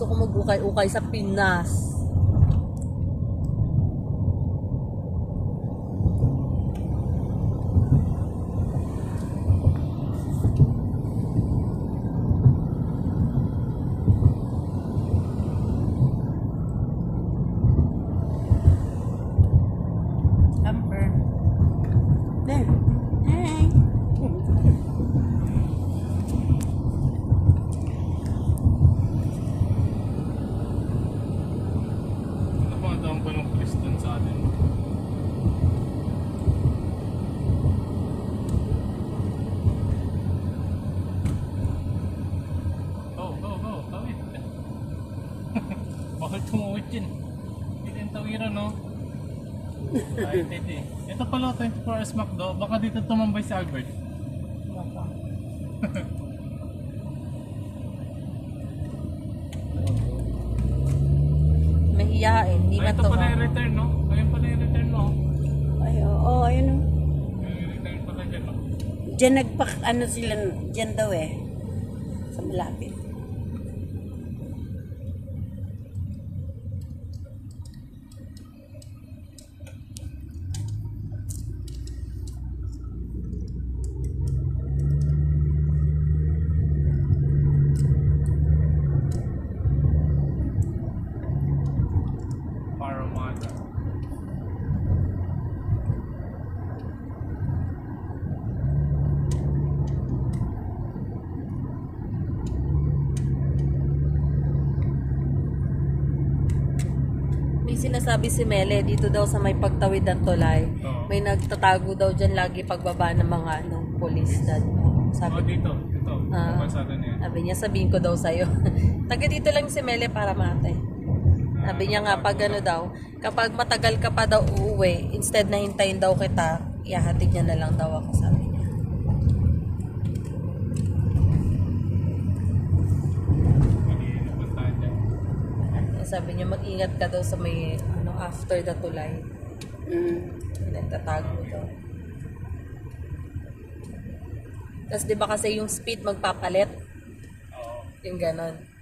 gusto ko mag-ukay-ukay sa Pinas. Amber. There. Hi. Napadaan pa ng pulis dun sa atin. Go, tawid. Bakit tumawid yun? Hindi din tawiran, no? Ay, titi. Ito pala, 24 hours McDo. Baka dito tumambay si Albert. Baka. Mahiyain, hindi Ay, man ito to. pala yung return, no? Ayun pala yung return, no? Ay, oo, ayun o. Yung return pala dyan, no? Diyan ano sila, diyan daw eh. Sa malapit. Parramatta. May sinasabi si Mele dito daw sa may pagtawid ng tulay. Oo. May nagtatago daw dyan lagi pagbaba ng mga polis na. Oh, Sabi, dito. Ito. Ah. Kapasada na yan. sabi niya, sabihin ko daw sa'yo. Taga dito lang si Mele para mate. Sabi niya nga pag ano daw, kapag matagal ka pa daw uuwi, instead na hintayin daw kita, ihahatid niya na lang daw ako, sabi niya. Hindi napuntahan dyan. Sabi niya, mag-ingat ka daw sa may after the tulay. May nagtatago daw. Tapos di ba kasi yung speed magpapalit? Oo. Yung ganon.